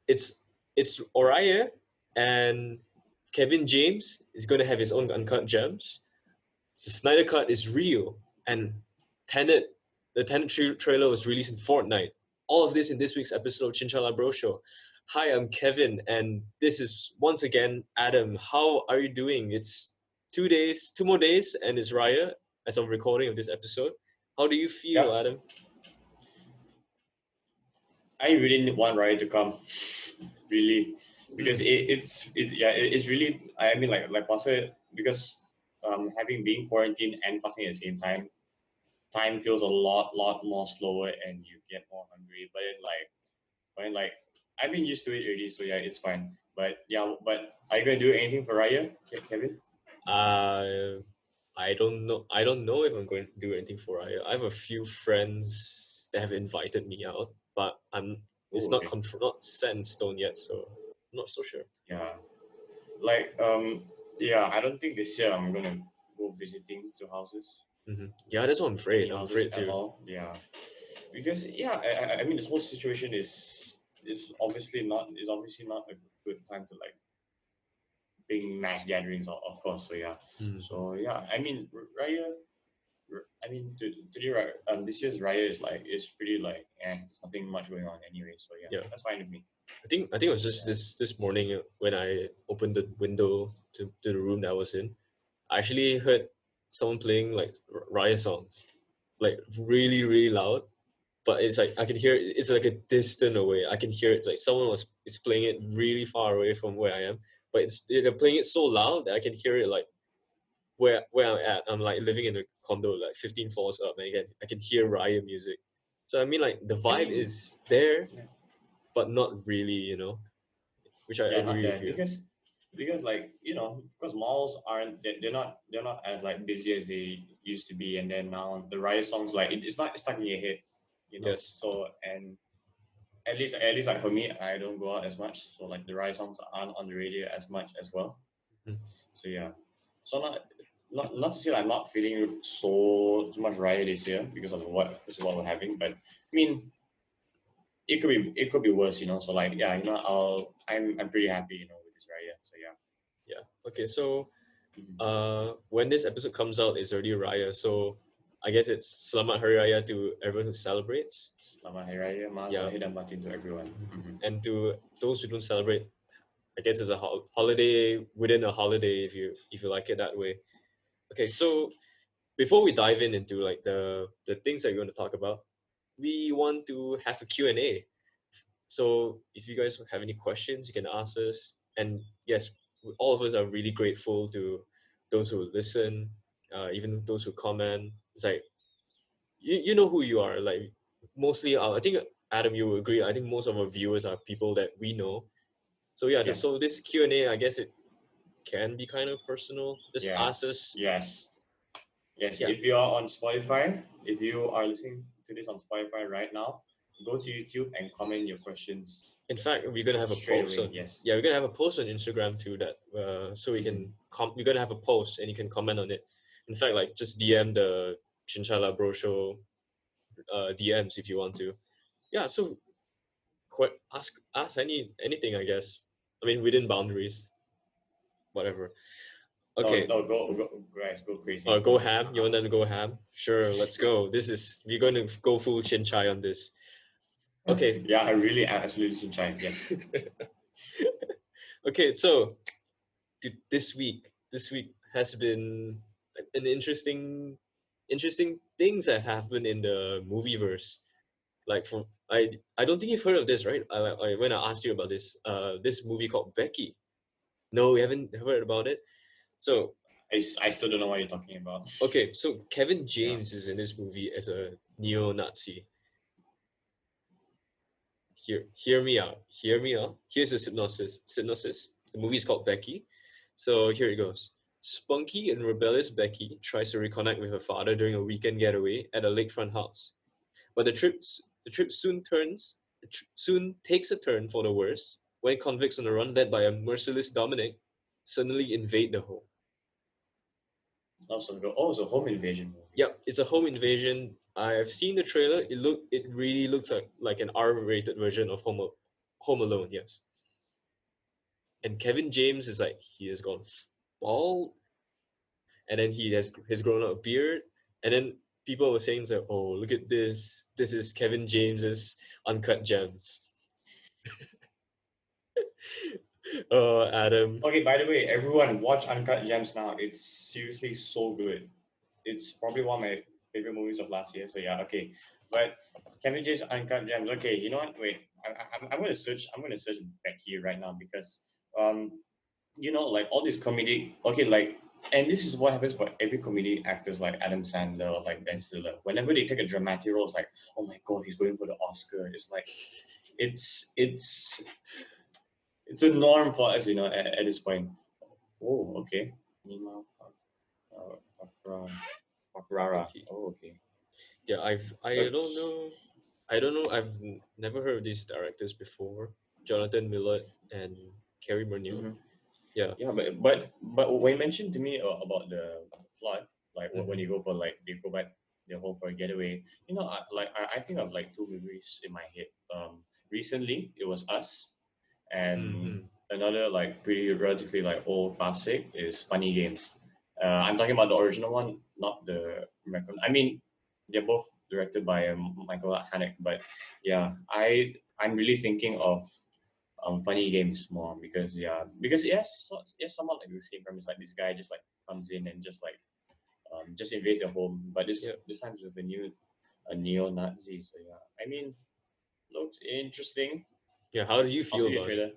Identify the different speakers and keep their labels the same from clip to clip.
Speaker 1: it's Oriah and Kevin James is going to have his own uncut gems. The Snyder Cut is real, and Tenet, the Tenet trailer was released in Fortnite. All of this in this week's episode of Chinchala Bro Show. Hi, I'm Kevin, and this is once again Adam. How are you doing? It's 2 days, 2 more days, and it's Raya as of recording of this episode. How do you feel,
Speaker 2: Yeah,
Speaker 1: Adam?
Speaker 2: I really want Raya to come, really, because it's really. I mean, like Pastor, because having being quarantined and fasting at the same time feels a lot more slower, and you get more hungry. But then I've been used to it already, so yeah, it's fine. But yeah, but are you gonna do anything for Raya, Kevin?
Speaker 1: Uh, I don't know. I don't know if I'm going to do anything for Raya. I have a few friends that have invited me out, but I'm. It's
Speaker 2: Oh,
Speaker 1: not
Speaker 2: okay.
Speaker 1: not set in stone yet, so I'm not so sure.
Speaker 2: Yeah, like yeah, I don't think this year I'm gonna go visiting to houses,
Speaker 1: Yeah, that's what I'm afraid.
Speaker 2: any
Speaker 1: I'm
Speaker 2: houses
Speaker 1: afraid
Speaker 2: at
Speaker 1: too.
Speaker 2: all. Yeah, because yeah, I mean this whole situation is obviously not a good time to like bring mass gatherings, of course. So yeah,
Speaker 1: Mm-hmm.
Speaker 2: I mean Raya. I mean, today, this year's Raya is pretty there's nothing much going on anyway. So yeah,
Speaker 1: Yeah,
Speaker 2: that's fine with me.
Speaker 1: I think it was just
Speaker 2: Yeah.
Speaker 1: this morning when I opened the window to the room that I was in. I actually heard someone playing like Raya songs, like really loud. But it's like I can hear it. It's like a distant away. I can hear it. It's like someone was is playing it really far away from where I am. But they're playing it so loud that I can hear it like where I'm at. I'm like living in a condo like 15 floors up, and I can hear Raya music. So I mean, like the
Speaker 2: I
Speaker 1: vibe
Speaker 2: mean,
Speaker 1: is there,
Speaker 2: yeah,
Speaker 1: but not really, which I
Speaker 2: yeah, not
Speaker 1: agree with
Speaker 2: there
Speaker 1: you.
Speaker 2: because because malls aren't they're not as like busy as they used to be, and then now the Raya songs it's not stuck in your head,
Speaker 1: Yes.
Speaker 2: So and at least like for me, I don't go out as much, so like the Raya songs aren't on the radio as much as well.
Speaker 1: Mhm.
Speaker 2: So yeah, so not to say that I'm not feeling so much riot this year because of what we're having, but I mean it could be worse, So like yeah, I'm pretty happy, with this riot. So yeah.
Speaker 1: Yeah. Okay. So,
Speaker 2: Mhm.
Speaker 1: when this episode comes out, it's already Raya. So, I guess it's Selamat Hari Raya to everyone who celebrates.
Speaker 2: Selamat Hari Raya, Maaf
Speaker 1: Yeah.
Speaker 2: Zahir dan Batin to everyone.
Speaker 1: Mhm.
Speaker 2: Mhm.
Speaker 1: And to those who don't celebrate, I guess it's a holiday within a holiday if you like it that way. Okay. So before we dive into like the things that we're going to talk about, we want to have a Q&A. So if you guys have any questions, you can ask us. And yes, all of us are really grateful to those who listen, even those who comment. It's like you know who you are. Like mostly, I think Adam, you will agree. I think most of our viewers are people that we know. So yeah,
Speaker 2: Yeah.
Speaker 1: so this Q&A, I guess it can be kind of personal. Just
Speaker 2: Yeah.
Speaker 1: ask us.
Speaker 2: Yes. Yes.
Speaker 1: Yeah.
Speaker 2: If you are on Spotify, if you are listening to this on Spotify right now, go to YouTube and comment your questions
Speaker 1: In fact, we're gonna have a
Speaker 2: straight
Speaker 1: post
Speaker 2: away.
Speaker 1: on
Speaker 2: Yes.
Speaker 1: yeah, we're gonna have a post on Instagram too that so we
Speaker 2: Mm-hmm.
Speaker 1: can we're gonna have a post and you can comment on it. In fact, like just DM the Chinchala Bro Show DMs if you want to. Yeah, so ask anything I guess. I mean within boundaries, whatever.
Speaker 2: No,
Speaker 1: Okay,
Speaker 2: no, go, guys, go crazy.
Speaker 1: go ham. You want them to go ham? Sure, let's go. We're going to go full Chinchai on this. Okay.
Speaker 2: Yeah, I really absolutely Cincai. Yes.
Speaker 1: Okay, so this week has been an interesting things that happened in the movie verse. Like from I don't think you've heard of this, right? When I asked you about this movie called Becky. No, we haven't heard about it. So
Speaker 2: I still don't know what you're talking about.
Speaker 1: okay, so Kevin
Speaker 2: Yeah.
Speaker 1: James is in this movie as a neo-Nazi. Hear me out. Hear me out. Here's the synopsis. The movie is called Becky. So here it goes. Spunky and rebellious Becky tries to reconnect with her father during a weekend getaway at a lakefront house. But the trip soon takes a turn for the worse when convicts on the run led by a merciless Dominic suddenly invade the home.
Speaker 2: Also, it's a home invasion movie.
Speaker 1: Yep, it's a home invasion. I've seen the trailer. It really looks like an R-rated version of Home Alone, yes. And Kevin James is like he has gone bald, and then he's grown out a beard, and then people were saying like, "Oh, look at this! This is Kevin James's uncut gems." Oh, Adam.
Speaker 2: Okay, by the way, everyone watch Uncut Gems now. It's seriously so good. It's probably one of my favorite movies of last year. So yeah, okay. But Kevin James Uncut Gems. Okay, you know what? Wait, I'm gonna search. I'm gonna search Becky right now because um like all these comedy. Okay, like and this is what happens for every comedy actors like Adam Sandler or like Ben Stiller. Whenever they take a dramatic role, it's like, oh my god, he's going for the Oscar. It's like it's it's a norm for us, at this point. Oh, okay. Nima Pakrara.
Speaker 1: Okay.
Speaker 2: Oh, okay.
Speaker 1: Yeah, I don't
Speaker 2: Okay.
Speaker 1: know. I don't know. Never heard of these directors before. Jonathan Millett and Carrie Murnau.
Speaker 2: Mm-hmm.
Speaker 1: Yeah.
Speaker 2: Yeah, but when you mentioned to me about the plot, like when
Speaker 1: Mm-hmm.
Speaker 2: you go for like they go back their home for a getaway, I think of like two movies in my head. Recently it was Us, and
Speaker 1: Mm-hmm.
Speaker 2: another like pretty relatively like old classic is Funny Games. I'm talking about the original one, not the American. I mean, they're both directed by Michael Haneke, but yeah, I'm really thinking of Funny Games more because yes, somewhat like the same premise. Like this guy just like comes in and just like just invades their home, but
Speaker 1: Yeah.
Speaker 2: this time with a neo-Nazi. So yeah, I mean, looks interesting.
Speaker 1: Yeah. How do you
Speaker 2: I'll
Speaker 1: feel
Speaker 2: see the
Speaker 1: about it?
Speaker 2: trailer.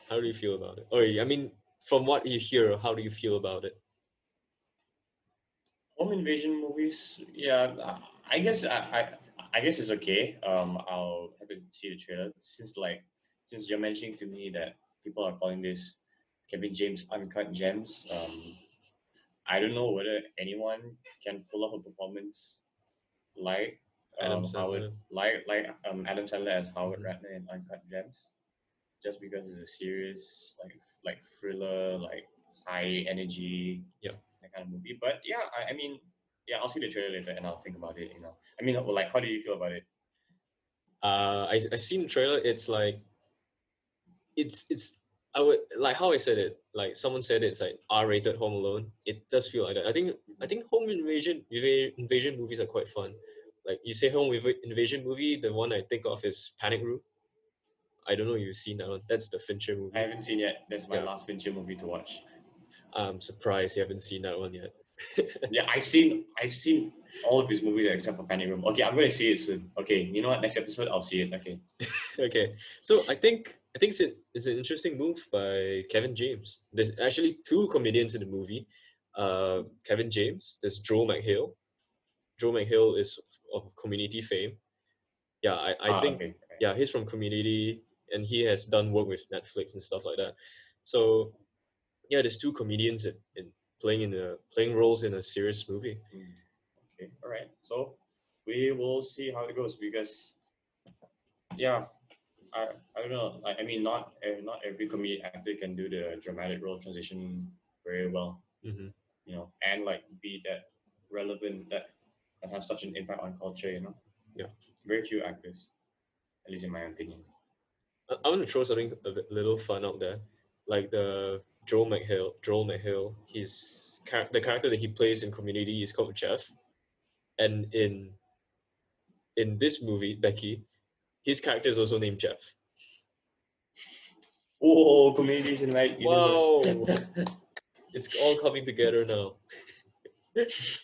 Speaker 1: How do you feel about it? Oh, I mean, from what you hear, how do you feel about it?
Speaker 2: Home invasion movies, yeah, I guess it's okay. I'll have to see the trailer since you're mentioning to me that people are calling this Kevin James uncut gems. I don't know whether anyone can pull off a performance like
Speaker 1: Adam
Speaker 2: Howard
Speaker 1: Sandler.
Speaker 2: Adam Sandler as Howard
Speaker 1: Mm-hmm.
Speaker 2: Ratner in Uncut Gems, just because it's a serious like thriller, like high energy
Speaker 1: Yeah.
Speaker 2: that kind of movie. But yeah, I mean, yeah, I'll see the trailer later and I'll think about it. I mean, like, how do you feel about it?
Speaker 1: I seen the trailer. It's like it's I would like how I said it. Like someone said it's like R-rated Home Alone. It does feel like that. I think home invasion movies are quite fun. Like you say invasion movie, the one I think of is Panic Room. I don't know if you've seen that one. That's the Fincher
Speaker 2: I
Speaker 1: movie.
Speaker 2: haven't seen yet. That's my
Speaker 1: Yeah.
Speaker 2: last Fincher movie to watch.
Speaker 1: I'm surprised you haven't seen that one yet.
Speaker 2: Yeah, I've seen all of his movies except for Panic Room. Okay, I'm gonna see it soon. Okay, you know what? Next episode I'll see it. Okay.
Speaker 1: Okay, so I think it's an interesting move by Kevin James. There's actually two comedians in the movie. Kevin James. There's Joel McHale. Joel McHale is of Community fame. Yeah, I
Speaker 2: Ah,
Speaker 1: think
Speaker 2: okay. Okay.
Speaker 1: yeah he's from Community, and he has done work with Netflix and stuff like that. So yeah, there's two comedians in playing roles in a serious movie.
Speaker 2: Mm, okay. All right. So we will see how it goes because yeah, I don't know. I mean, not every comedic actor can do the dramatic role transition very well,
Speaker 1: Hmm.
Speaker 2: and like be that relevant that and have such an impact on culture.
Speaker 1: Yeah,
Speaker 2: Very few actors, at least in my opinion.
Speaker 1: I want to throw something little fun out there, like the Joel McHale. The character that he plays in Community is called Jeff, and in this movie, Becky, his character is also named Jeff.
Speaker 2: Oh, community cinematic universe.
Speaker 1: Wow, it's all coming together now.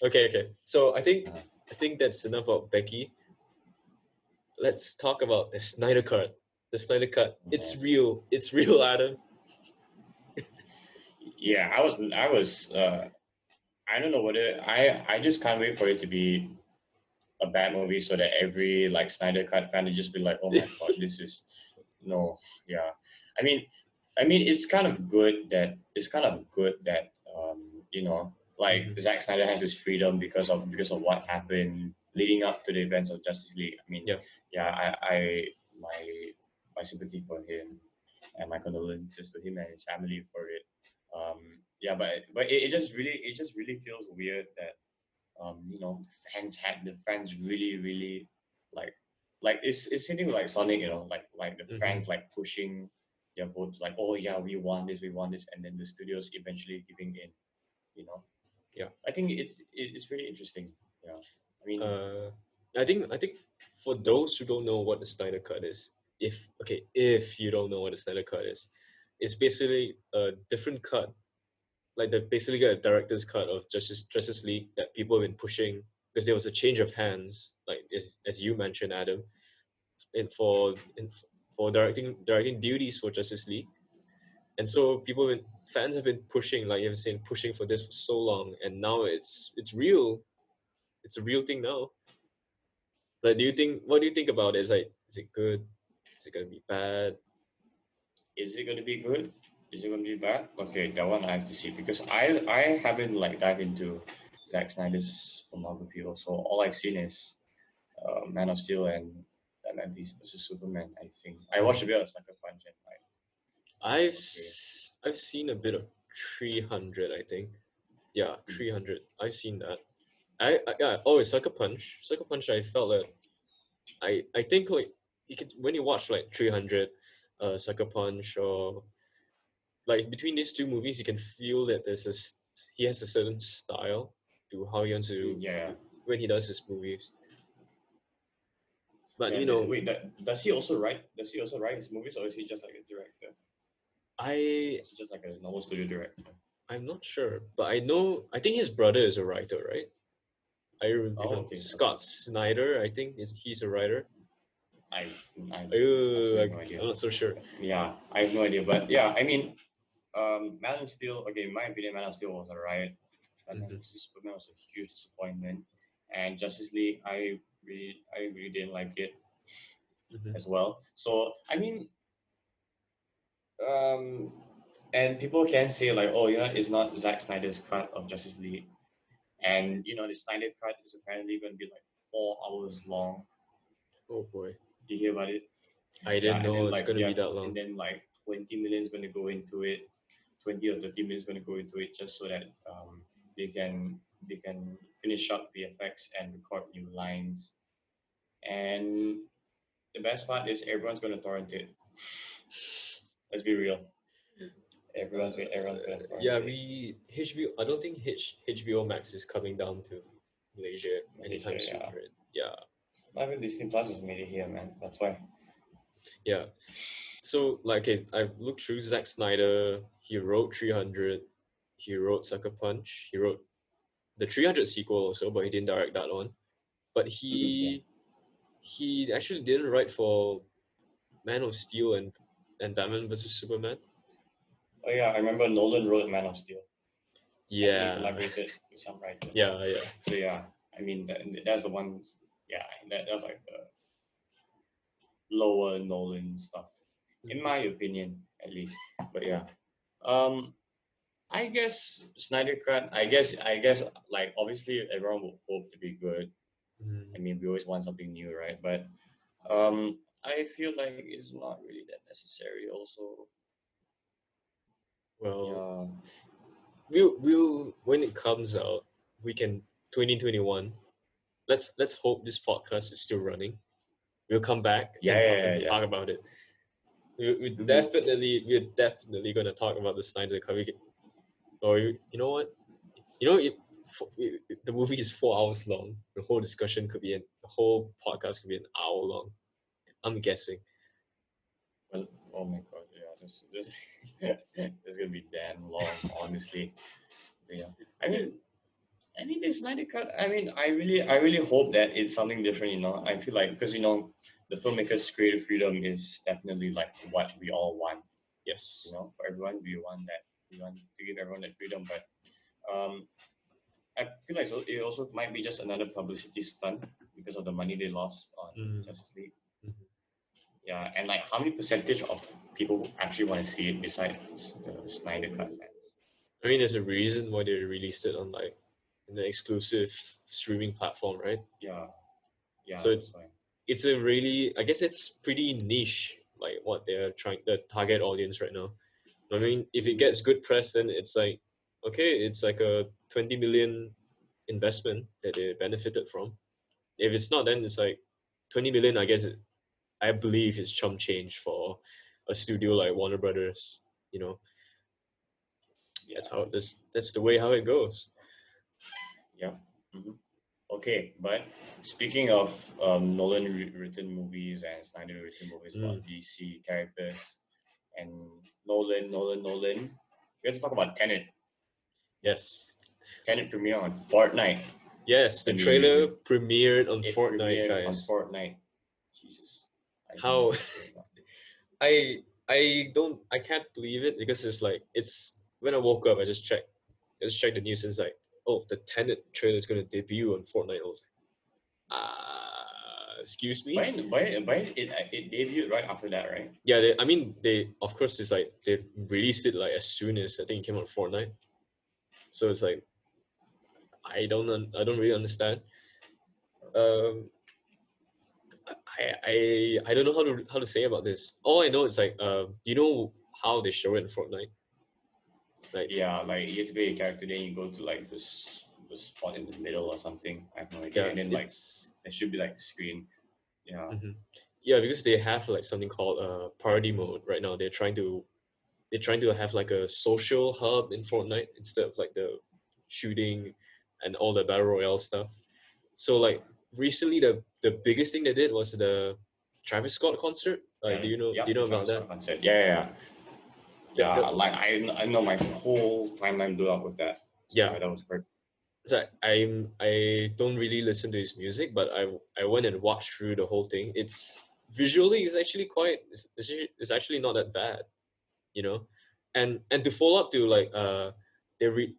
Speaker 1: Okay. So I think that's enough about Becky. Let's talk about the Snyder Cut. The Snyder Cut. It's
Speaker 2: Yeah.
Speaker 1: real. It's real, Adam.
Speaker 2: Yeah, I don't know whether I just can't wait for it to be a bad movie so that every like Snyder Cut fan will just be like, oh my god, this is no, yeah. I mean, it's kind of good that like
Speaker 1: Hmm.
Speaker 2: Zack Snyder has his freedom because of what happened leading up to the events of Justice League. I mean,
Speaker 1: Yeah.
Speaker 2: yeah, I my my sympathy for him and my condolences to him and his family for it. Yeah, but it just really feels weird that the fans really really like like it's something like Sonic, like the
Speaker 1: Mm-hmm.
Speaker 2: fans like pushing their votes, like, oh yeah, we want this, and then the studios eventually giving in. You know,
Speaker 1: Yeah.
Speaker 2: I think it's really interesting. Yeah, I mean,
Speaker 1: Uh, I think for those who don't know what the Snyder Cut is, if you don't know what the Snyder Cut is, it's basically a different cut, like the basically a director's cut of Justice League that people have been pushing because there was a change of hands, like as you mentioned, Adam, in for in for directing duties for Justice League, and so fans have been pushing, like you've seen, pushing for this for so long, and now it's real. It's a real thing now. Like, what do you think about it? Is it good? Is it gonna be bad?
Speaker 2: is it going to be good? Is it going to be bad? Okay, that one I have to see because I haven't like dived into Zack Snyder's filmography. Also, all I've seen is Man of Steel and Batman vs Superman. I think I watched a
Speaker 1: Mhm.
Speaker 2: bit of Sucker Punch and like, okay,
Speaker 1: I've seen a bit of 300. I think, yeah,
Speaker 2: hmm,
Speaker 1: 300. I've seen that. Yeah. Oh, it's Sucker Punch. Sucker Punch. I felt that I think like you could when you watch like 300, Sucker Punch, or like between these two movies, you can feel that he has a certain style to how he wants
Speaker 2: hmm,
Speaker 1: to
Speaker 2: yeah.
Speaker 1: when he does his movies. But
Speaker 2: Man, wait, does he also write? Does he also write his movies, or is he just like a director?
Speaker 1: I
Speaker 2: Or is he just like a normal studio director?
Speaker 1: I'm not sure, but I think his brother is a writer, right? If
Speaker 2: Oh,
Speaker 1: I'm
Speaker 2: okay, okay.
Speaker 1: Scott Snyder, I think he's a writer.
Speaker 2: I I absolutely no idea.
Speaker 1: I'm not so sure.
Speaker 2: Yeah, I have no idea, but yeah, I mean, Man of Steel. Okay, in my opinion, Man of Steel was a riot. Batman
Speaker 1: Hmm.
Speaker 2: vs Superman was a huge disappointment, and Justice League, I really didn't like it
Speaker 1: Hmm.
Speaker 2: as well. So I mean, um, and people can say like, oh, it's not Zack Snyder's cut of Justice League, and the Snyder cut is apparently going to be like 4 hours long.
Speaker 1: Oh boy,
Speaker 2: Do you hear about it?
Speaker 1: I
Speaker 2: Yeah,
Speaker 1: didn't
Speaker 2: and
Speaker 1: know
Speaker 2: then
Speaker 1: it's
Speaker 2: like
Speaker 1: gonna be that
Speaker 2: and
Speaker 1: long.
Speaker 2: then like 20 million is going to go into it, 20 or 30 minutes going to go into it just so that they can finish up VFX and record new lines. And the best part is everyone's going to torrent it. Let's be real. Everyone's going to torrent
Speaker 1: Yeah,
Speaker 2: it.
Speaker 1: we HBO. I don't think HBO Max is coming down to Malaysia
Speaker 2: Malaysia,
Speaker 1: anytime soon,
Speaker 2: yeah.
Speaker 1: right? Yeah,
Speaker 2: Not even Disney Plus has made it here, man. That's why.
Speaker 1: yeah. So like, okay, I've looked through Zack Snyder. He wrote 300. He wrote Sucker Punch. He wrote the 300 sequel also, but he didn't direct that one. But
Speaker 2: Mhm, yeah.
Speaker 1: he actually didn't write for Man of Steel and Batman vs Superman.
Speaker 2: Oh yeah, I remember Nolan wrote Man of Steel, and he
Speaker 1: Yeah,
Speaker 2: collaborated with some writers.
Speaker 1: yeah.
Speaker 2: So yeah, I mean that's the ones. Yeah, that's like the lower Nolan stuff, in
Speaker 1: Mhm.
Speaker 2: my opinion, at least. But yeah, um, I guess Snyder Cut. I guess like obviously everyone would hope to be good. I
Speaker 1: Mm.
Speaker 2: mean, we always want something new, right? But I feel like it's not really that necessary. Also,
Speaker 1: Well,
Speaker 2: yeah,
Speaker 1: we'll when it comes out, we can 2021. Let's hope this podcast is still running. We'll come back
Speaker 2: yeah,
Speaker 1: and
Speaker 2: yeah,
Speaker 1: talk
Speaker 2: yeah,
Speaker 1: and
Speaker 2: yeah.
Speaker 1: talk about it.
Speaker 2: Mm-hmm.
Speaker 1: We're definitely gonna talk about the Snyder Cut. Or you know what? The movie is 4 hours long. The whole podcast could be an hour long. I'm guessing.
Speaker 2: Well, oh my god, yeah, this this gonna be damn long, honestly. Yeah, I mean, the Snyder Cut. I mean, I really hope that it's something different. I feel like because the filmmakers' creative freedom is definitely like what we all want.
Speaker 1: Yes.
Speaker 2: For everyone, we want to give everyone that freedom, but um, I feel like it also might be just another publicity stunt because of the money they lost on
Speaker 1: Mm,
Speaker 2: Justice League.
Speaker 1: mhm.
Speaker 2: Yeah, and like how many percentage of people who actually want to see it besides the Snyder Cut fans?
Speaker 1: I mean, there's a reason why they released it on like an exclusive streaming platform, right?
Speaker 2: Yeah, yeah,
Speaker 1: So
Speaker 2: that's why.
Speaker 1: it's a really, I guess it's pretty niche, like what they're trying the target audience right now. I mean, if it
Speaker 2: Mm-hmm.
Speaker 1: gets good press, then it's like okay, it's like a 20 million investment that they benefited from. If it's not, then it's like 20 million. I guess I believe is chump change for a studio like Warner Brothers. You know, that's
Speaker 2: Yeah.
Speaker 1: how that's the way how it goes.
Speaker 2: Yeah. hmm Okay, but speaking of Nolan written movies and Snyder written movies
Speaker 1: Mm,
Speaker 2: about DC characters and Nolan, we have to talk about Tenet.
Speaker 1: yes,
Speaker 2: Tenet premiere on Fortnite.
Speaker 1: yes. The
Speaker 2: I mean,
Speaker 1: trailer premiered on
Speaker 2: it
Speaker 1: Fortnite,
Speaker 2: premiered on
Speaker 1: guys.
Speaker 2: Fortnite. Jesus, I don't
Speaker 1: How
Speaker 2: know what's going on.
Speaker 1: I can't believe it because it's like it's when I woke up, I just checked the news and it's like, oh, the Tenet trailer is gonna debut on Fortnite. I was like, excuse me.
Speaker 2: By it debuted right after that, right?
Speaker 1: Yeah, I mean, they of course it's like they released it like as soon as I think it came out on Fortnite. So it's like I don't really understand. Um, I don't know how to say about this. All I know is like, do you know how they show it in Fortnite? Like,
Speaker 2: Yeah, like you have to be a character, then you go to like this spot in the middle or something. I have no idea.
Speaker 1: yeah,
Speaker 2: And then like
Speaker 1: it's
Speaker 2: there should be like a screen. Yeah,
Speaker 1: mhm. Yeah, because they have like something called party mode right now. They're trying to have like a social hub in Fortnite instead of like the shooting and all the battle royale stuff. So like recently, the biggest thing they did was the Travis Scott concert. Like,
Speaker 2: yeah,
Speaker 1: do you
Speaker 2: yep.
Speaker 1: know
Speaker 2: The
Speaker 1: about
Speaker 2: Travis
Speaker 1: that?
Speaker 2: Scott concert. Yeah.
Speaker 1: The
Speaker 2: Like I know my whole timeline blew up with that. So
Speaker 1: yeah.
Speaker 2: yeah, that was great.
Speaker 1: So I don't really listen to his music, but I went and watched through the whole thing. It's visually it's actually quite it's actually not that bad, you know. And to follow up to like they re,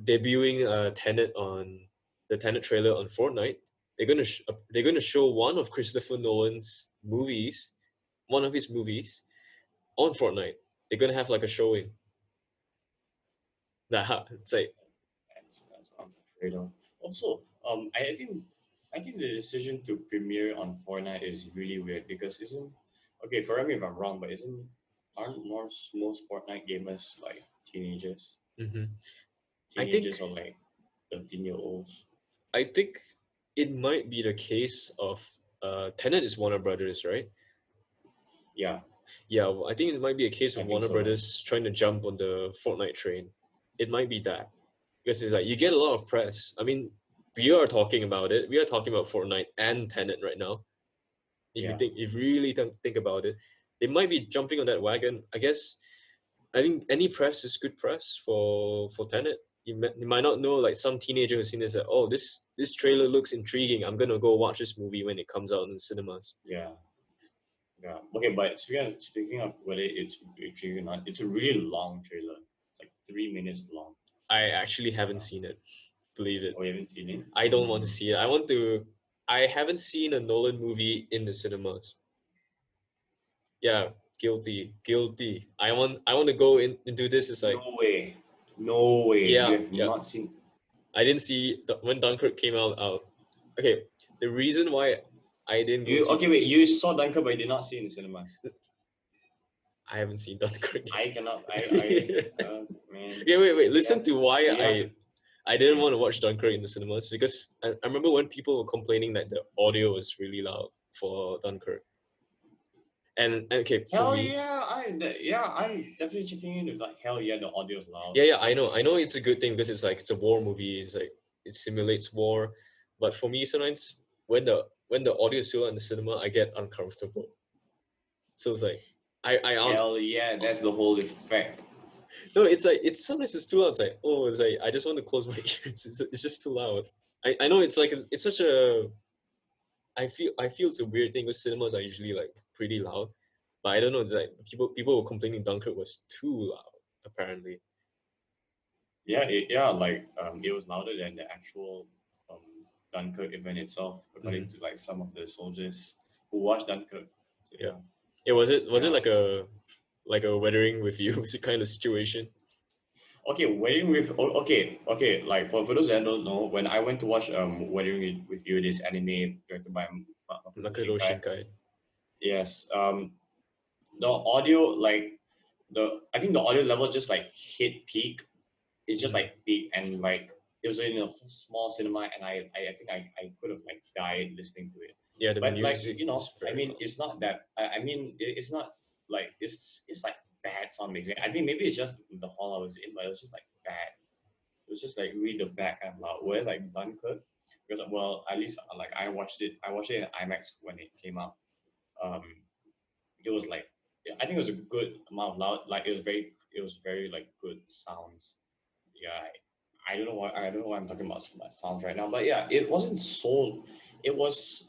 Speaker 1: debuting Tenet on the Tenet trailer on Fortnite. They're gonna show one of Christopher Nolan's movies, one of his movies on Fortnite. They're gonna have like a showing. That it's like
Speaker 2: That's what I'm afraid of. Also, I think the decision to premiere on Fortnite is really weird because isn't okay. Correct me if I'm wrong, but aren't most Fortnite gamers like teenagers?
Speaker 1: mhm. I think
Speaker 2: Teenagers or like 13-year-olds?
Speaker 1: I think it might be the case of Tenet is Warner Brothers, right?
Speaker 2: Yeah,
Speaker 1: Yeah, I think it might be a case
Speaker 2: I
Speaker 1: of
Speaker 2: think
Speaker 1: Warner
Speaker 2: so.
Speaker 1: Brothers trying to jump on the Fortnite train. It might be that because it's like you get a lot of press. I mean, we are talking about it. We are talking about Fortnite and Tenet right now.
Speaker 2: Yeah,
Speaker 1: If you really think about it, they might be jumping on that wagon. I guess I think any press is good press for Tenet. You might not know like some teenager who's seen this. Like, oh, this trailer looks intriguing. I'm gonna go watch this movie when it comes out in the cinemas.
Speaker 2: yeah, yeah. Okay, but speaking of whether it's intriguing or not, it's a really long trailer. It's like 3 minutes long.
Speaker 1: I actually haven't seen it. Believe it.
Speaker 2: Oh, you haven't seen it?
Speaker 1: I don't want to see it. I want to. I haven't seen a Nolan movie in the cinemas. Yeah, guilty. I want to go into this. It's like,
Speaker 2: No way. No way. You
Speaker 1: yeah,
Speaker 2: have
Speaker 1: yeah.
Speaker 2: not seen.
Speaker 1: I didn't see when Dunkirk came out. Okay, the reason why I didn't go
Speaker 2: You
Speaker 1: see.
Speaker 2: okay? Wait, you saw Dunkirk, but you did not see it in cinemas.
Speaker 1: I haven't seen Dunkirk
Speaker 2: I cannot.
Speaker 1: yet.
Speaker 2: Man,
Speaker 1: Okay, wait.
Speaker 2: we
Speaker 1: Listen
Speaker 2: have
Speaker 1: to why
Speaker 2: we have to.
Speaker 1: I didn't
Speaker 2: Okay.
Speaker 1: want to watch Dunkirk in the cinemas because I remember when people were complaining that the audio was really loud for Dunkirk. And okay, for
Speaker 2: Hell
Speaker 1: me,
Speaker 2: yeah! I'm definitely checking in with like hell yeah, the audio's loud.
Speaker 1: yeah, I know it's a good thing because it's like it's a war movie. It's like it simulates war, but for me sometimes when the audio is still in the cinema, I get uncomfortable. So it's like I
Speaker 2: Hell yeah, that's the whole effect.
Speaker 1: no, it's like it's sometimes it's too loud. It's like oh, it's like I just want to close my ears. It's just too loud. I know it's like it's such a I feel it's a weird thing because cinemas are usually like pretty loud, but I don't know. It's like people were complaining Dunkirk was too loud apparently.
Speaker 2: Yeah, like it was louder than the actual um Dunkirk event itself, according
Speaker 1: Hmm.
Speaker 2: to like some of the soldiers who watched Dunkirk. So
Speaker 1: Yeah.
Speaker 2: yeah,
Speaker 1: Yeah, was it
Speaker 2: yeah.
Speaker 1: like a weathering with you kind of situation?
Speaker 2: Okay, Wedding with okay. Like for those that don't know, when I went to watch Wedding with You, this anime directed by Makoto
Speaker 1: Nakado
Speaker 2: Shinkai.
Speaker 1: Shinkai.
Speaker 2: Yes, the audio like the I think the audio level just like hit peak. It's just
Speaker 1: Hmm.
Speaker 2: like peak and like it was in a small cinema and I think I could have like died listening to it.
Speaker 1: Yeah, the
Speaker 2: But like
Speaker 1: music is
Speaker 2: I
Speaker 1: very
Speaker 2: mean,
Speaker 1: well.
Speaker 2: it's not that. I mean, it's not like it's like bad sound mixing. I think maybe it's just the hall I was in, but it was just like bad. It was just like really the back and loud. Where like Dunkirk, because well, at least like I watched it. I watched it in IMAX when it came out. Um, it was like I think it was a good amount of loud. Like it was very like good sounds. Yeah, I don't know why I'm talking about my sounds right now, but yeah, it wasn't so. It was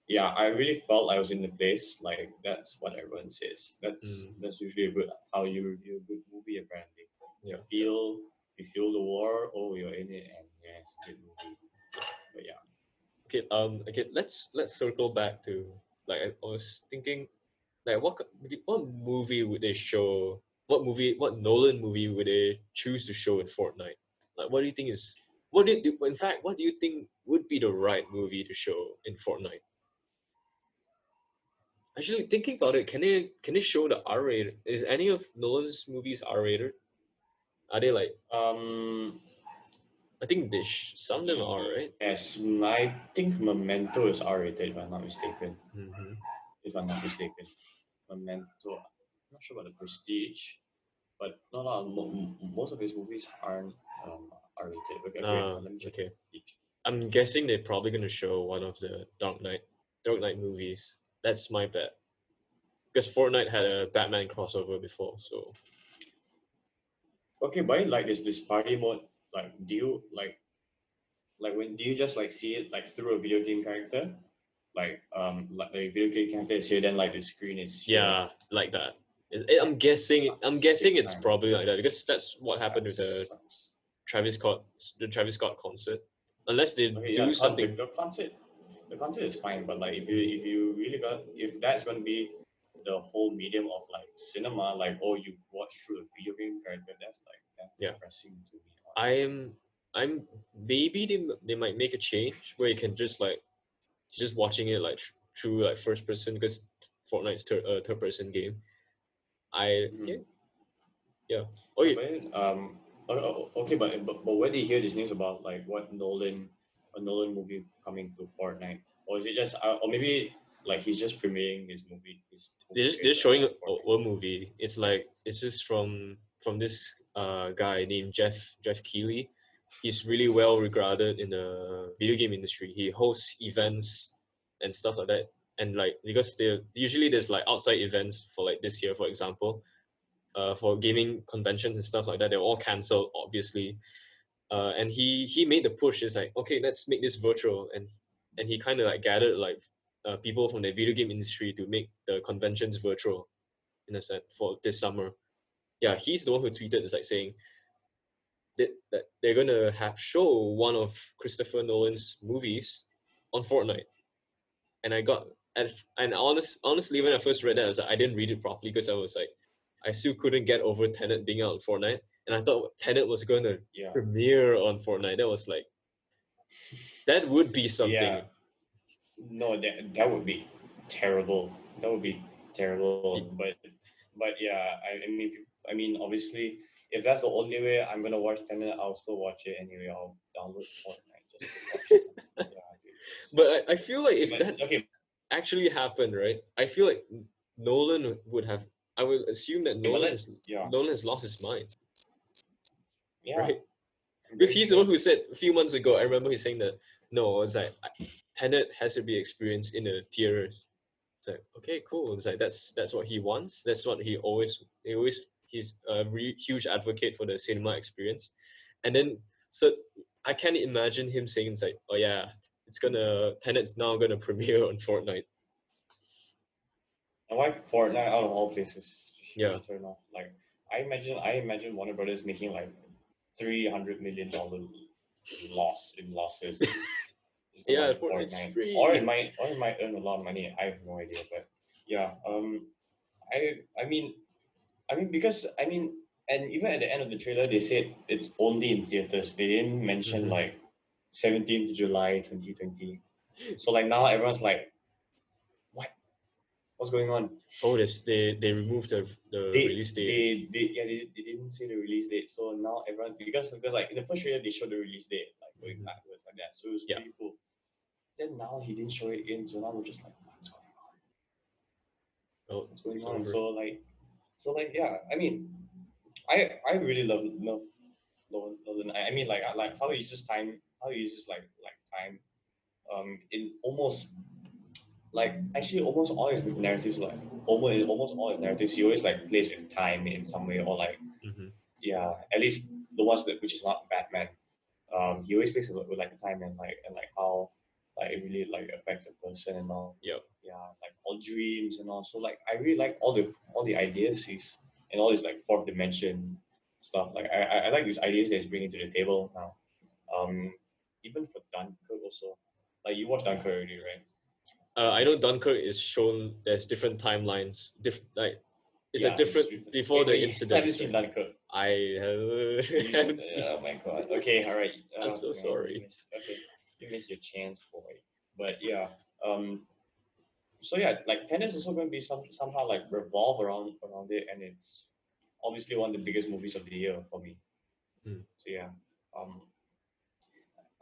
Speaker 2: yeah. I really felt I was in the place. Like that's what everyone says.
Speaker 1: Mm,
Speaker 2: That's usually a good how you review a good movie. Apparently,
Speaker 1: yeah.
Speaker 2: you feel the war. Oh, you're in it, and yes, good movie. But yeah.
Speaker 1: Okay. Okay. Let's circle back to like I was thinking like what movie would they show? What Nolan movie would they choose to show in Fortnite? Like, what do you think is what do you, in fact what do you think would be the right movie to show in Fortnite? Actually, thinking about it, can they show the R rated? Is any of Nolan's movies R rated? Are they like?
Speaker 2: Um.
Speaker 1: I think some of them are, right?
Speaker 2: Yes, I think Memento is R-rated, if I'm not mistaken.
Speaker 1: Mm-hmm.
Speaker 2: If I'm not mistaken, Memento. I'm not sure about the Prestige, but no, no, most of his movies aren't R-rated. Okay, wait, let me check the
Speaker 1: Okay.
Speaker 2: Prestige.
Speaker 1: I'm guessing they're probably gonna show one of the Dark Knight movies. That's my bet. Because Fortnite had a Batman crossover before, so
Speaker 2: Okay, but like this party mode, like do you like when do you just like see it like through a video game character? Like the video game character is here, then like the screen is here.
Speaker 1: yeah, like that.
Speaker 2: That
Speaker 1: I'm
Speaker 2: sucks
Speaker 1: guessing
Speaker 2: big
Speaker 1: it's
Speaker 2: time.
Speaker 1: probably like that because that's what happened
Speaker 2: That
Speaker 1: with
Speaker 2: sucks.
Speaker 1: The Travis Scott concert. Unless they
Speaker 2: Okay, yeah,
Speaker 1: do something.
Speaker 2: the concert is fine, but like
Speaker 1: Mhm.
Speaker 2: if you really got if that's gonna be the whole medium of like cinema, like oh you watch through a video game character, that's
Speaker 1: Yeah,
Speaker 2: depressing to me, honestly.
Speaker 1: I'm I'm maybe they might make a change where you can just like just watching it like through like first person because Fortnite's third person game. I
Speaker 2: Mm-hmm.
Speaker 1: yeah yeah. Oh
Speaker 2: Yeah,
Speaker 1: yeah,
Speaker 2: but then, okay, but when did you hear this news about like a Nolan movie coming to Fortnite, or is it just, or maybe like he's just premiering his movie
Speaker 1: they're
Speaker 2: trailer
Speaker 1: showing
Speaker 2: on Fortnite?
Speaker 1: a movie. It's like it's just from this guy named Jeff Keighley. He's really well regarded in the video game industry. He hosts events and stuff like that. And like because they usually there's like outside events for like this year, for example, for gaming conventions and stuff like that. They're all cancelled, obviously. And he made the push. It's like okay, let's make this virtual, and he kind of like gathered like people from the video game industry to make the conventions virtual in a sense for this summer. Yeah, he's the one who tweeted. It's like saying that they're gonna have show one of Christopher Nolan's movies on Fortnite, and I got and honestly when I first read that I was like, I didn't read it properly because I was like I still couldn't get over Tenet being out on Fortnite, and I thought Tenet was gonna
Speaker 2: Yeah,
Speaker 1: premiere on Fortnite. That was like that would be
Speaker 2: yeah.
Speaker 1: something.
Speaker 2: No, that would be terrible. That would be terrible.
Speaker 1: Y-
Speaker 2: But yeah, I mean, obviously, if that's the only way I'm gonna watch Tenet, I'll still watch it anyway. I'll download Fortnite just to watch Tenet. Yeah, dude.
Speaker 1: but I feel like if
Speaker 2: But
Speaker 1: that
Speaker 2: okay,
Speaker 1: actually happened, right? I feel like Nolan would have. I would assume that
Speaker 2: but let's yeah,
Speaker 1: Nolan has lost his mind,
Speaker 2: yeah,
Speaker 1: right?
Speaker 2: I'm
Speaker 1: Because
Speaker 2: very
Speaker 1: he's the one
Speaker 2: sure.
Speaker 1: who said a few months ago. I remember he saying that no, it's like Tenet has to be experienced in the theaters. It's like okay, cool. It's like that's what he wants. That's what he's a huge advocate for the cinema experience, and then so I can't imagine him saying it's like oh yeah, it's gonna Tenet's now gonna premiere on Fortnite.
Speaker 2: And why Fortnite out of all places?
Speaker 1: Yeah.
Speaker 2: Huge turn off. Like I imagine Warner Brothers making like $300 million loss in losses. Just
Speaker 1: Yeah,
Speaker 2: on
Speaker 1: Fortnite's
Speaker 2: Fortnite,
Speaker 1: free.
Speaker 2: or it might earn a lot of money. I have no idea, but yeah. I mean, because and even at the end of the trailer, they said it's only in theaters. They didn't mention
Speaker 1: Hmm.
Speaker 2: like 17th July 2020. So like now everyone's like, what? What's going on?
Speaker 1: Oh, this they removed the release date.
Speaker 2: They didn't say the release date. So now everyone because like in the first trailer they showed the release date like going
Speaker 1: Hmm.
Speaker 2: backwards like that. So it was
Speaker 1: Yeah,
Speaker 2: pretty cool. then now he didn't show it again, so now we're just like,
Speaker 1: Oh,
Speaker 2: what's going
Speaker 1: it's
Speaker 2: on?
Speaker 1: over.
Speaker 2: So like yeah, I mean, I really love Nolan. I mean, like I like how he uses time, how he uses like time in almost like actually almost all his narratives, like almost all his narratives, he always like plays with time in some way, or like
Speaker 1: Mm-hmm.
Speaker 2: yeah, at least the ones that which is not Batman. He always plays with like time and like how like it really like affects a person and all.
Speaker 1: Yep.
Speaker 2: Yeah, like all dreams and all. So like I really like all the ideas he's and all this like fourth dimension stuff. Like I like these ideas that he's bringing to the table now. Um, even for Dunkirk also. Like you watched Dunkirk already, right?
Speaker 1: I know Dunkirk is shown. There's different timelines. Like it's a
Speaker 2: Yeah, it's
Speaker 1: different
Speaker 2: different.
Speaker 1: before
Speaker 2: Wait,
Speaker 1: the
Speaker 2: but you still haven't
Speaker 1: incidents,
Speaker 2: seen
Speaker 1: right?
Speaker 2: Dunkirk.
Speaker 1: I
Speaker 2: You,
Speaker 1: haven't seen.
Speaker 2: oh my god. Okay, all right.
Speaker 1: I'm so
Speaker 2: Man, you
Speaker 1: sorry.
Speaker 2: missed. Okay, you missed your chance, boy. But yeah. Um. So yeah, like Tenet is also going to be somehow like revolve around it, and it's obviously one of the biggest movies of the year for me.
Speaker 1: Mm.
Speaker 2: So yeah.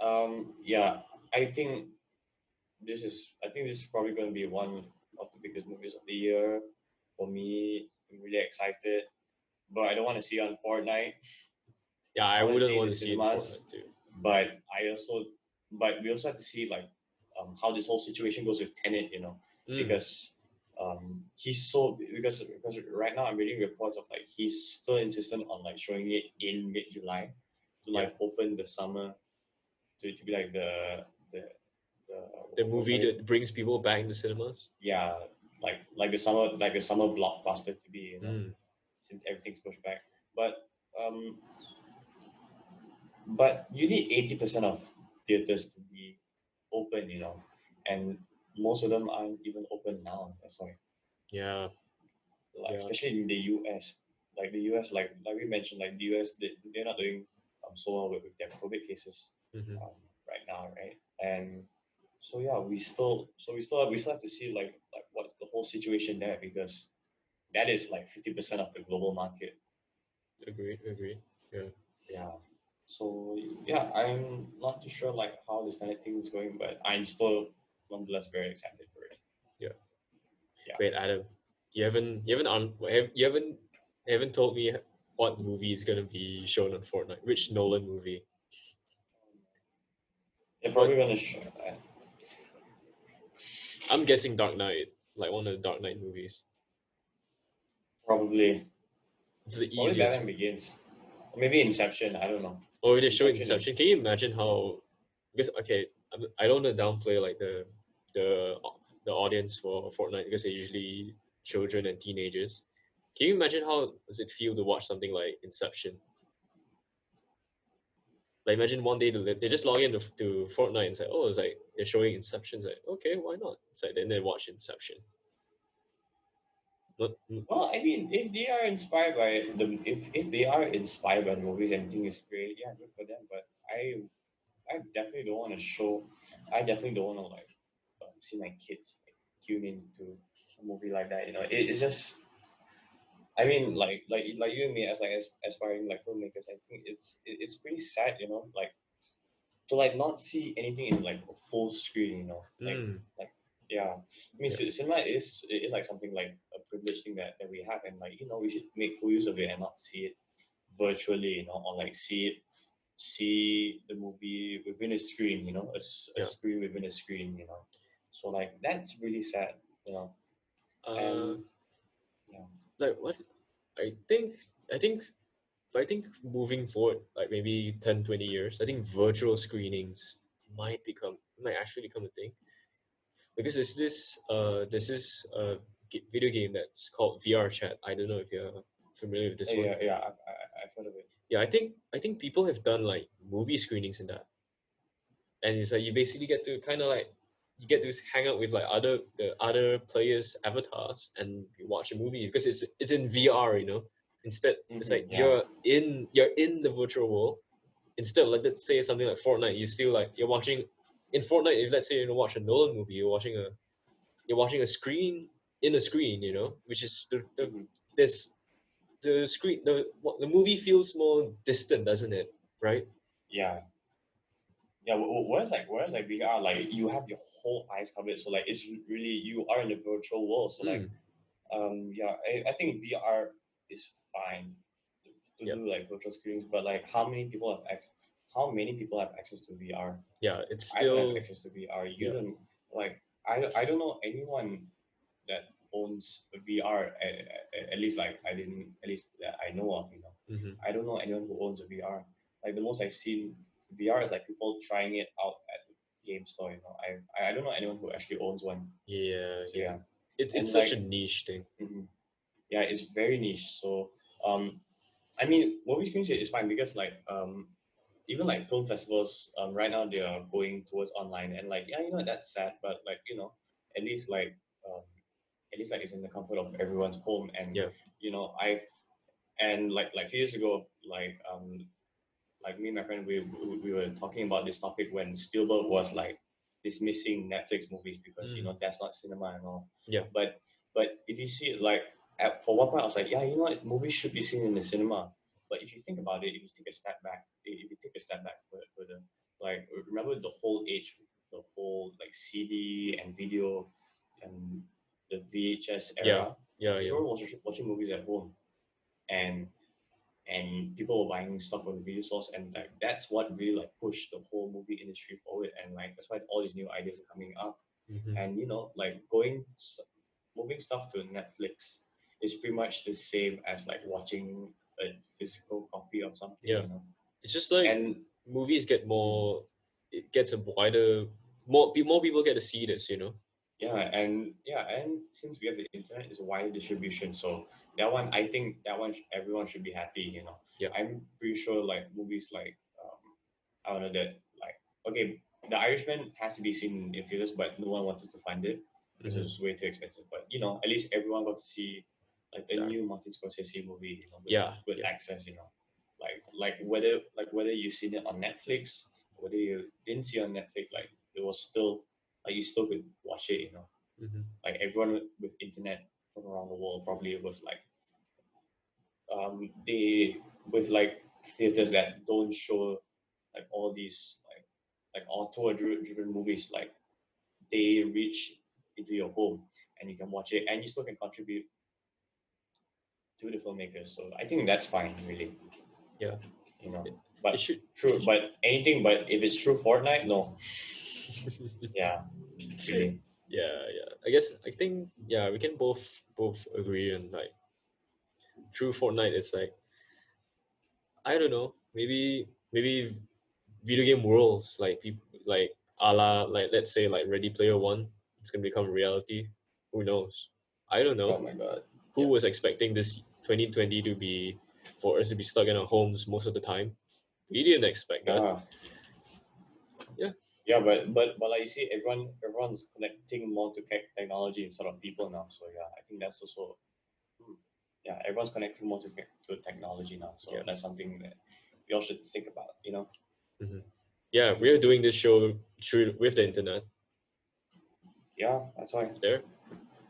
Speaker 2: Um. Yeah. I think I think this is probably going to be one of the biggest movies of the year for me. I'm really excited, but I don't want to see it on Fortnite.
Speaker 1: Yeah,
Speaker 2: I
Speaker 1: I
Speaker 2: want to
Speaker 1: wouldn't
Speaker 2: see it in
Speaker 1: want
Speaker 2: the
Speaker 1: to see it in
Speaker 2: cinemas,
Speaker 1: Fortnite too.
Speaker 2: but we also have to see like how this whole situation goes with Tenet,
Speaker 1: Mm.
Speaker 2: because he's so because right now I'm reading reports of like he's still insistent on like showing it in mid July to
Speaker 1: Yeah,
Speaker 2: like open the summer to be like the the
Speaker 1: the
Speaker 2: what do you
Speaker 1: movie
Speaker 2: call it?
Speaker 1: that brings people back in the cinemas.
Speaker 2: Yeah, like the summer blockbuster to be,
Speaker 1: Mm.
Speaker 2: since everything's pushed back. But um but you need 80% of theaters to be open, and most of them aren't even open now. That's why,
Speaker 1: Yeah,
Speaker 2: like
Speaker 1: yeah.
Speaker 2: especially in the US, like the US, like we mentioned, like the US, they're not doing so well with their COVID cases
Speaker 1: Mm-hmm.
Speaker 2: right now, right? And so yeah, we still have to see like what's the whole situation there, because that is like 50% of the global market.
Speaker 1: Agree, agree. Yeah,
Speaker 2: Yeah. So yeah, I'm not too sure like how this kind of thing is going, but I'm still nonetheless very excited for it.
Speaker 1: yeah.
Speaker 2: Yeah.
Speaker 1: Wait, Adam, you haven't told me what movie is gonna be shown on Fortnite. Which Nolan movie?
Speaker 2: They're
Speaker 1: What?
Speaker 2: probably gonna show
Speaker 1: I'm guessing Dark Knight, like one of the Dark Knight movies.
Speaker 2: probably
Speaker 1: It's the
Speaker 2: probably
Speaker 1: easiest
Speaker 2: Batman
Speaker 1: one.
Speaker 2: Begins. Or maybe Inception, I don't know.
Speaker 1: Or they show
Speaker 2: Inception is
Speaker 1: Inception. Can you imagine how? Because okay, I don't want to downplay like the the audience for Fortnite because they're usually children and teenagers. Can you imagine how does it feel to watch something like Inception? Like imagine one day they just log in to Fortnite and say, oh, it's like they're showing Inception. It's like okay, why not? It's like then they watch Inception. Not,
Speaker 2: well, I mean, if they are inspired by if they are inspired by the movies and think it's great, yeah, good for them. But I definitely don't want to show. I definitely don't want to like see my kids like, tune into a movie like that. It's just. I mean, like you and me as like aspiring like filmmakers, I think it's pretty sad, like to like not see anything in like a full screen,
Speaker 1: mm,
Speaker 2: like yeah. I mean,
Speaker 1: yeah,
Speaker 2: cinema is like something like a privileged thing that we have, and like we should make full use of it and not see it virtually, or like see the movie within a screen, a
Speaker 1: yeah.
Speaker 2: screen within a screen, So like that's really sad,
Speaker 1: Uh,
Speaker 2: and yeah,
Speaker 1: like what? I think I think I think moving forward, like maybe 10, 20 years, I think virtual screenings might actually become a thing because there's this video game that's called VR Chat. I don't know if you're familiar with this one.
Speaker 2: yeah, I've heard of it.
Speaker 1: Yeah, I think people have done like movie screenings in that, and it's like you basically get to kind of like you get to hang out with like the other players' avatars and you watch a movie because it's in VR, you know. Instead, it's like
Speaker 2: Yeah,
Speaker 1: you're in the virtual world. Instead of like let's say something like Fortnite, you still like you're watching in Fortnite. If let's say you watch a Nolan movie, you're watching a screen in a screen, which is
Speaker 2: hmm
Speaker 1: this the screen the movie feels more distant, doesn't it? Right?
Speaker 2: yeah. yeah. Whereas like VR, like you have your whole eyes covered, so like it's really you are in the virtual world. So like
Speaker 1: Mm,
Speaker 2: yeah, I think VR is fine to
Speaker 1: yeah,
Speaker 2: do like virtual screens, but like how many people have access to VR?
Speaker 1: yeah. It's
Speaker 2: I don't have
Speaker 1: still
Speaker 2: access to VR. You
Speaker 1: yeah.
Speaker 2: don't like I don't know anyone that owns a VR at least like I didn't at least that I know of, you know.
Speaker 1: Hmm.
Speaker 2: I don't know anyone who owns a VR. Like the most I've seen VR is like people trying it out at the game store, you know. I don't know anyone who actually owns one.
Speaker 1: Yeah,
Speaker 2: So
Speaker 1: yeah.
Speaker 2: yeah.
Speaker 1: It's
Speaker 2: And
Speaker 1: such a
Speaker 2: like
Speaker 1: niche thing.
Speaker 2: mhm, yeah, it's very niche. So I mean movie screens is fine because like even like film festivals right now they are going towards online and like yeah you know that's sad but like you know at least like um, at least like it's in the comfort of everyone's home and
Speaker 1: Yeah.
Speaker 2: you know I've and like a few years ago like me and my friend we were talking about this topic when Spielberg was like dismissing Netflix movies because you
Speaker 1: Mm,
Speaker 2: know that's not cinema and all.
Speaker 1: yeah.
Speaker 2: But if you see it like for one point I was like, yeah, you know what, movies should be seen in the cinema. But if you think about it, if you take a step back, if you take a step back further, like remember the whole age, the whole like CD and video and the VHS
Speaker 1: Yeah.
Speaker 2: era,
Speaker 1: Yeah. Yeah.
Speaker 2: everyone was watching movies at home and people were buying stuff from the video source and like that's what really like pushed the whole movie industry forward and like that's why all these new ideas are coming up
Speaker 1: Hmm.
Speaker 2: and you know like moving stuff to Netflix is pretty much the same as like watching a physical copy of something,
Speaker 1: Yeah.
Speaker 2: you know.
Speaker 1: It's just like
Speaker 2: And
Speaker 1: movies get
Speaker 2: mm,
Speaker 1: more. It gets a wider. More people get to see this. You know.
Speaker 2: and since we have the internet, it's a wider distribution. So that one, I think that one everyone should be happy. You know,
Speaker 1: Yeah.
Speaker 2: I'm pretty sure like movies like I don't know that like okay, The Irishman has to be seen in theaters, but no one wanted to fund it because it
Speaker 1: Hmm.
Speaker 2: was way too expensive. But you know, at least everyone got to see like a
Speaker 1: That.
Speaker 2: new Martin Scorsese movie, you know, with
Speaker 1: Yeah.
Speaker 2: good
Speaker 1: Yeah.
Speaker 2: access. You know, like whether you've seen it on Netflix, whether you didn't see it on Netflix, like it was still like you still could watch it. You know,
Speaker 1: Hmm.
Speaker 2: like everyone with internet from around the world probably was like they with like theaters that don't show like all these like author driven movies like they reach into your home and you can watch it and you still can contribute to the filmmakers, so I think that's fine really,
Speaker 1: Yeah.
Speaker 2: you know.
Speaker 1: It, it
Speaker 2: But
Speaker 1: should.
Speaker 2: true, but anything but if it's true Fortnite, no. Yeah, really.
Speaker 1: Yeah. Yeah. I think. Yeah. We can both agree on like true Fortnite. It's like I don't know. Maybe video game worlds like people like a la like let's say like Ready Player One. It's gonna become reality. Who knows? I don't
Speaker 2: Oh
Speaker 1: know.
Speaker 2: my god.
Speaker 1: Who
Speaker 2: Yeah.
Speaker 1: was expecting this 2020 to be for us to be stuck in our homes most of the time? We didn't expect that.
Speaker 2: Yeah.
Speaker 1: Yeah.
Speaker 2: Yeah, but like you see, everyone's connecting more to technology instead of people now. So yeah, I think that's also hmm, yeah, everyone's connecting more to technology now. So
Speaker 1: Yeah.
Speaker 2: that's something that we all should think about. You know.
Speaker 1: Hmm. Yeah. We're doing this show through with the internet.
Speaker 2: Yeah, that's why.
Speaker 1: There.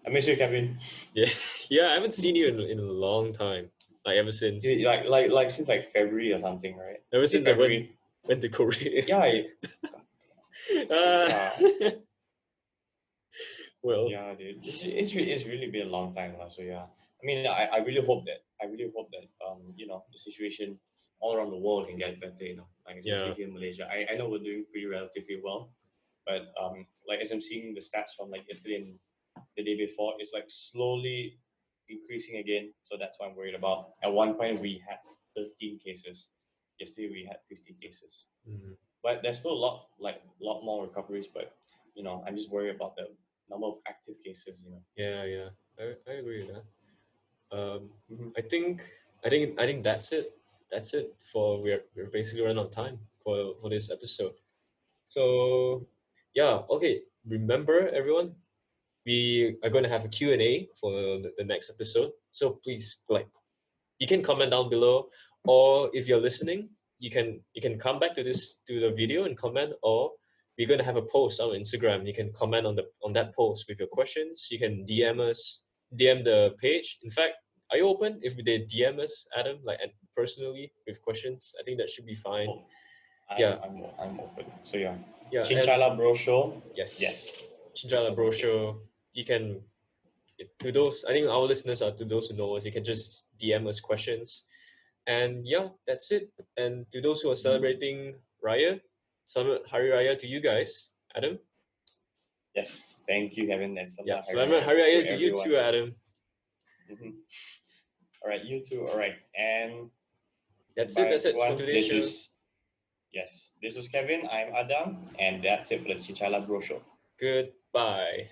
Speaker 2: I miss you, Kevin.
Speaker 1: Yeah. Yeah. I haven't seen you in a long time. Like
Speaker 2: Like since like February or something, right?
Speaker 1: ever
Speaker 2: Is it
Speaker 1: since I
Speaker 2: February?
Speaker 1: went to Korea.
Speaker 2: Yeah. God
Speaker 1: uh,
Speaker 2: yeah.
Speaker 1: well.
Speaker 2: Yeah, dude. It's really been a long time now. So yeah. I mean, I really hope that you know the situation all around the world can get better. You know, like especially
Speaker 1: Yeah.
Speaker 2: here in Malaysia. I know we're doing pretty relatively well, but like as I'm seeing the stats from like yesterday and the day before, it's like slowly increasing again. So that's what I'm worried about. At one point we had 13 cases. Yesterday we had 50 cases.
Speaker 1: Mhm.
Speaker 2: But there's still a lot more recoveries. But you know, I'm just worried about the number of active cases. You know.
Speaker 1: Yeah. Yeah. I agree with that. Um,
Speaker 2: Hmm.
Speaker 1: I think I think that's it. That's it for we're basically run out of time for this episode. So yeah, okay. Remember everyone, we are going to have a Q&A for the next episode. So please like you can comment down below, or if you're listening you can come back to this to the video and comment, or we're going to have a post on Instagram. You can comment on that post with your questions. You can DM us, DM the page. In fact, are you open if they DM us, Adam, like and personally with questions? I think that should be fine.
Speaker 2: Oh,
Speaker 1: Yeah,
Speaker 2: I'm open. So yeah,
Speaker 1: yeah, and
Speaker 2: Chinchala Bro Show.
Speaker 1: yes,
Speaker 2: Yes,
Speaker 1: Chinchilla
Speaker 2: that'll be great.
Speaker 1: brochure. You can, to those, I think our listeners are to those who know us. You can just DM us questions, and yeah, that's it. And to those who are
Speaker 2: Mhm.
Speaker 1: celebrating Raya, Selamat Hari Raya to you guys, Adam.
Speaker 2: Yes, thank you, Kevin, and
Speaker 1: Yeah,
Speaker 2: Selamat Hari
Speaker 1: Selamat
Speaker 2: Raya
Speaker 1: Hari
Speaker 2: to
Speaker 1: Raya to you
Speaker 2: everyone.
Speaker 1: too, Adam.
Speaker 2: Mhm. All right, you too. All right, and
Speaker 1: That's it.
Speaker 2: goodbye,
Speaker 1: That's it for
Speaker 2: everyone.
Speaker 1: today's show.
Speaker 2: This was Kevin. I'm Adam, and that's it for the Chichala Bro Show.
Speaker 1: Goodbye.